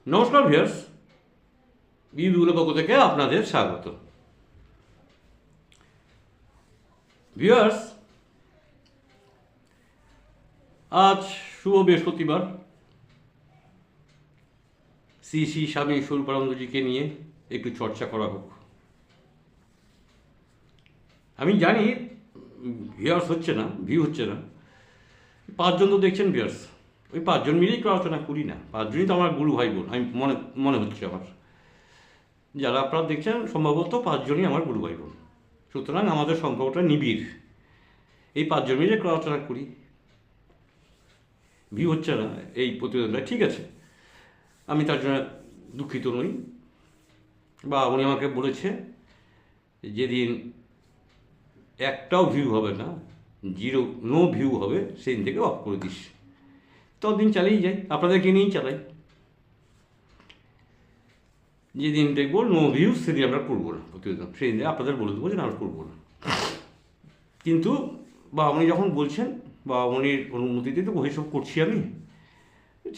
নমস্কার ভিউয়ার্স, বিবিগুলোর পক্ষ থেকে আপনাদের স্বাগত। ভিউয়ার্স, আজ শুভ বৃহস্পতিবার। শ্রী শ্রী স্বামী স্বরূপানন্দজিকে নিয়ে একটু চর্চা করা হোক। আমি জানি ভিউয়ার্স হচ্ছে না, ভিউ হচ্ছে না। পাঁচজন তো দেখছেন ভিউয়ার্স, ওই পাঁচজন মিলেই একটু আলোচনা করি না। পাঁচজনই তো আমার গুরু ভাই বোন, আমি মনে মনে হচ্ছে আমার। যারা আপনারা দেখছেন সম্ভবত পাঁচজনই আমার গুরু ভাই বোন, সুতরাং আমাদের সম্পর্কটা নিবিড়। এই পাঁচজন মিলে একটু আলোচনা করি। ভিউ হচ্ছে না এই প্রতিবেদনটা, ঠিক আছে, আমি তার জন্য দুঃখিত নই। বা উনি আমাকে বলেছে যেদিন একটাও ভিউ হবে না, জিরো নো ভিউ হবে, সেদিন থেকে অফ করে দিস। ততদিন চালিয়ে যাই, আপনাদেরকে নিয়েই চালাই। যেদিন দেখবো নো ভিউ সেদিন আমরা করবো না প্রতিবেদন, সেদিন আপনাদের বলে দেবো যে আমরা করবো না। কিন্তু বা উনি যখন বলছেন বা উনির অনুমতিতে তো ওইসব করছি আমি,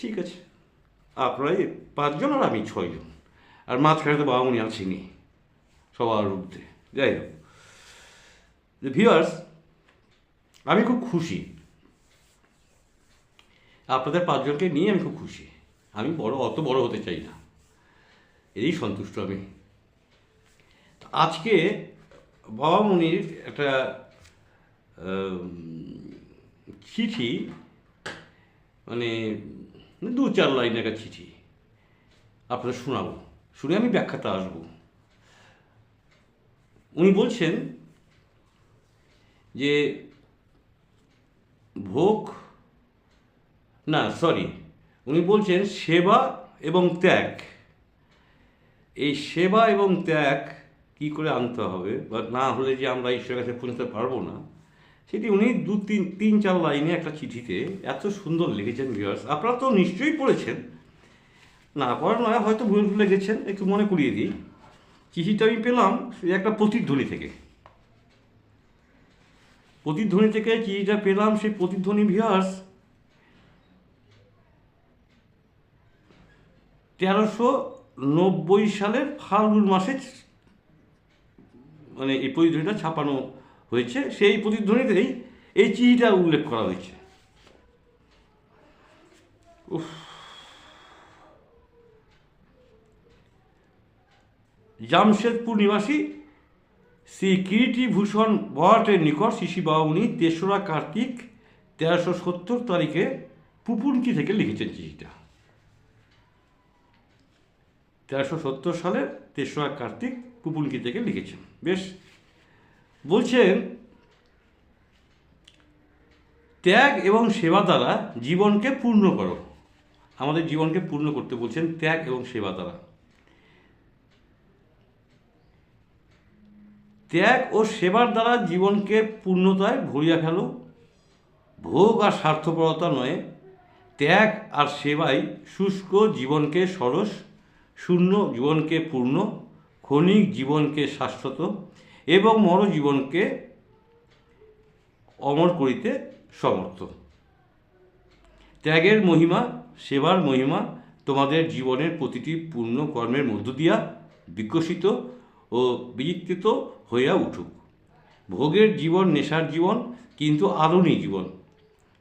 ঠিক আছে। আপনারাই পাঁচজন আর আমি ছয়জন, আর মাঝখানে তো বাবা উনি আছেনি সবার ঊর্ধ্বে। যাই হোক ভিউয়ার্স, আমি খুব খুশি, আপনাদের পাঁচজনকে নিয়ে আমি খুব খুশি। আমি অত বড় হতে চাই না, এই সন্তুষ্ট আমি। আজকে বাবা মুনির একটা চিঠি, মানে 2-4 লাইন একটা চিঠি আপনারা শোনাবো, শুনে আমি ব্যাখ্যাতে আসবো। উনি বলছেন যে ভোগ না, সরি, উনি বলছেন সেবা এবং ত্যাগ। এই সেবা এবং ত্যাগ কি করে আনতে হবে, বা না হলে যে আমরা ঈশ্বরের কাছে পৌঁছতে পারবো না, সেটি উনি 2-3-4 লাইনে একটা চিঠিতে এত সুন্দর লিখেছেন। ভিউয়ার্স, আপনারা তো নিশ্চয়ই পড়েছেন, না পড়ার নয়, হয়তো ভুলে গেছেন। একটু মনে করিয়ে দিই। চিঠিটা আমি পেলাম একটা প্রতিধ্বনি থেকে। প্রতিধ্বনি থেকে চিঠিটা পেলাম। সেই প্রতিধ্বনি ভিউয়ার্স 1390 সালের ফাল্গুন মাসে মানে এই প্রতিধ্বনিটা ছাপানো হয়েছে। সেই প্রতিধ্বনিতেই এই চিঠিটা উল্লেখ করা হয়েছে। জামশেদপুর নিবাসী শ্রী কিরীটিভূষণ বরাটের নিকট শ্রী বাবা উনি 3রা কার্তিক 1370 তারিখে পুপুনকি থেকে লিখেছেন চিঠিটা। 1370 সালের 3রা কার্তিক পুপুনকি থেকে লিখেছেন। বেশ, বলছেন ত্যাগ এবং সেবা দ্বারা জীবনকে পূর্ণ করো। আমাদের জীবনকে পূর্ণ করতে বলছেন ত্যাগ এবং সেবা দ্বারা। ত্যাগ ও সেবার দ্বারা জীবনকে পূর্ণতায় ভরিয়া ফেলো। ভোগ আর স্বার্থপরতা নয়, ত্যাগ আর সেবাই শুষ্ক জীবনকে সরস, শূন্য জীবনকে পূর্ণ, ক্ষণিক জীবনকে শাশ্বত এবং মর জীবনকে অমর করিতে সমর্থ। ত্যাগের মহিমা, সেবার মহিমা তোমাদের জীবনের প্রতিটি পূর্ণ কর্মের মধ্য দিয়া বিকশিত ও বিচিত্রিত হইয়া উঠুক। ভোগের জীবন নেশার জীবন, কিন্তু আলোনী জীবন।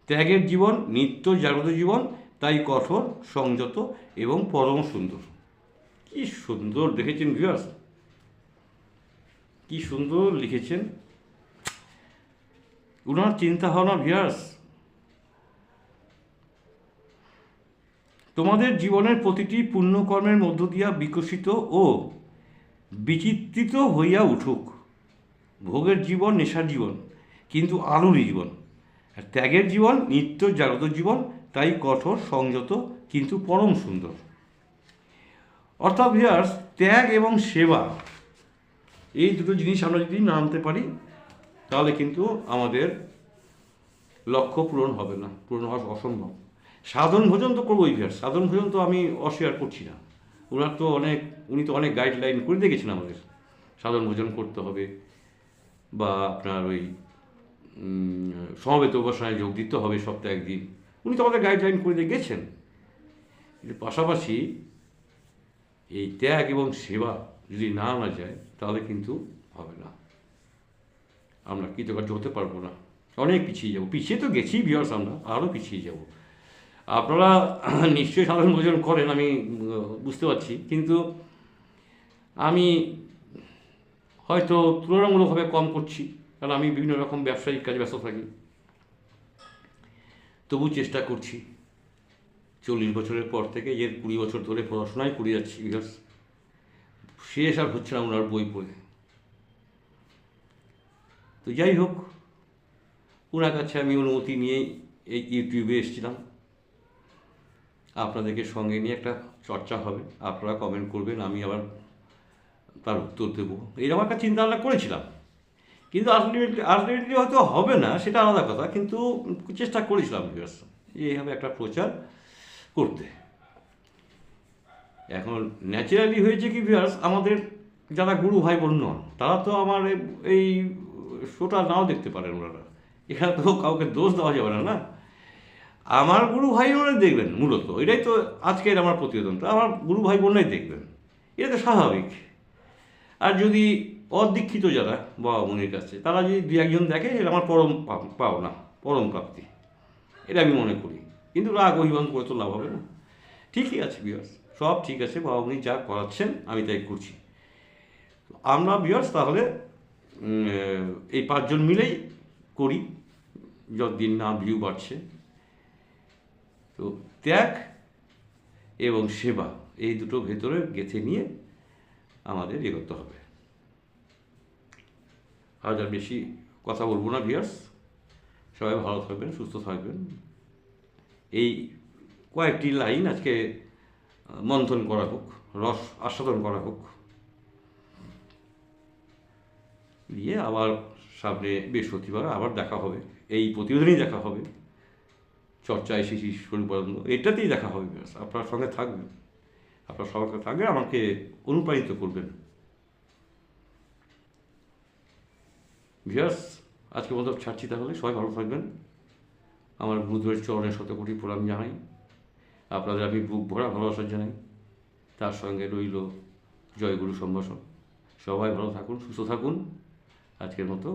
ত্যাগের জীবন নিত্য জাগ্রত জীবন, তাই কঠোর, সংযত এবং পরম সুন্দর। কি সুন্দর দেখেছেন ভিউয়ার্স, কি সুন্দর লিখেছেন উনার চিন্তা ভাবনা। ভিউয়ার্স, তোমাদের জীবনের প্রতিটি পুণ্যকর্মের মধ্য দিয়া বিকশিত ও বিচিত্রিত হইয়া উঠুক। ভোগের জীবন নেশার জীবন, কিন্তু আলোরই জীবন। আর ত্যাগের জীবন নিত্য জাগ্রত জীবন, তাই কঠোর, সংযত কিন্তু পরম সুন্দর। অর্থাৎ ভিউয়ার্স, ত্যাগ এবং সেবা, এই দুটো জিনিস আমরা যদি না আনতে পারি, তাহলে কিন্তু আমাদের লক্ষ্য পূরণ হবে না, পূরণ হওয়া অসম্ভব। সাধন ভোজন তো করবোই ভিউয়ার্স, সাধন ভোজন তো আমি অস্বীকার করছি না। উনি তো অনেক গাইডলাইন করে দেখেছেন আমাদের, সাধন ভোজন করতে হবে, বা আপনার ওই সমবেত উপাসনায় যোগ দিতে হবে সপ্তাহে একদিন। উনি তো আমাদের গাইডলাইন করে দিয়ে গেছেন। এর পাশাপাশি এই ত্যাগ এবং সেবা যদি না আনা যায় তাহলে কিন্তু হবে না, আমরা কৃতকার্য হতে পারবো না, অনেক পিছিয়ে যাব। পিছিয়ে তো গেছি ভিউয়ার্স, আমরা আরও পিছিয়ে যাব। আপনারা নিশ্চয়ই সাধারণ ভোজন করেন, আমি বুঝতে পারছি, কিন্তু আমি হয়তো তুলনামূলকভাবে কম করছি, কারণ আমি বিভিন্ন রকম ব্যবসায়িক কাজে ব্যস্ত থাকি। তবু চেষ্টা করছি। 40 বছরের পর থেকে এর 20 বছর ধরে পড়াশোনাই করে যাচ্ছি ভিউয়ার্স, শেষ আর হচ্ছে না ওনার বই পড়ে। তো যাই হোক, ওনার কাছে আমি অনুমতি নিয়েই এই ইউটিউবে এসেছিলাম। আপনাদেরকে সঙ্গে নিয়ে একটা চর্চা হবে, আপনারা কমেন্ট করবেন, আমি আবার তার উত্তর দেবো, এরকম একটা চিন্তা ভাবনা করেছিলাম। কিন্তু আলটিমেটলি হয়তো হবে না, সেটা আলাদা কথা, কিন্তু চেষ্টা করেছিলাম ভিউয়ার্স এইভাবে একটা প্রচার করতে। এখন ন্যাচারালি হয়েছে কি ভিউয়ার্স, আমাদের যারা গুরু ভাই বোন নন, তারা তো আমার এই শোটা নাও দেখতে পারেন ওনারা, এখানে তো কাউকে দোষ দেওয়া যাবে না, না? আমার গুরু ভাই বোনরাই দেখবেন মূলত, এটাই তো আজকের আমার প্রতিবেদনটা, আমার গুরু ভাই বোনরাই দেখবেন, এটা তো স্বাভাবিক। আর যদি অদীক্ষিত যারা বাবা মনির কাছে, তারা যদি দু একজন দেখে, এটা আমার পরম পাওনা, পরম প্রাপ্তি, এটা আমি মনে করি। কিন্তু রাগ অভিমান করে তো লাভ হবে না। ঠিকই আছে বিয়ার্স, সব ঠিক আছে, বাবা মনি যা করাচ্ছেন আমি তাই করছি। আমরা বিয়ার্স তাহলে এই 5 জন মিলেই করি, যতদিন না ভিউ বাড়ছে। তো ত্যাগ এবং সেবা এই দুটো ভেতরে গেঁথে নিয়ে আমাদের এগোতে হবে। আজ আর বেশি কথা বলবো না ভিউয়ার্স, সবাই ভালো থাকবেন, সুস্থ থাকবেন। এই কয়েকটি লাইন আজকে মন্থন করা হোক, রস আস্বাদন করা হোক, দিয়ে আবার সামনে বৃহস্পতিবার আবার দেখা হবে, এই প্রতিবেদনেই দেখা হবে, চর্চায় শিশি স্বরূপানন্দ এটাতেই দেখা হবে। আপনার সঙ্গে থাকবেন, আপনার সঙ্গে থাকবে, আমাকে অনুপ্রাণিত করবেন। ভিউয়ার্স আজকে মতো ছাড়ছি তাহলে, সবাই ভালো থাকবেন। আমার গুরুদেবের চরণে শতকোটি প্রণাম জানাই, আপনাদের আমি বুক ভরা ভালোবাসা জানাই, তার সঙ্গে রইল জয়গুরু সম্ভাষণ। সবাই ভালো থাকুন, সুস্থ থাকুন। আজকের মতো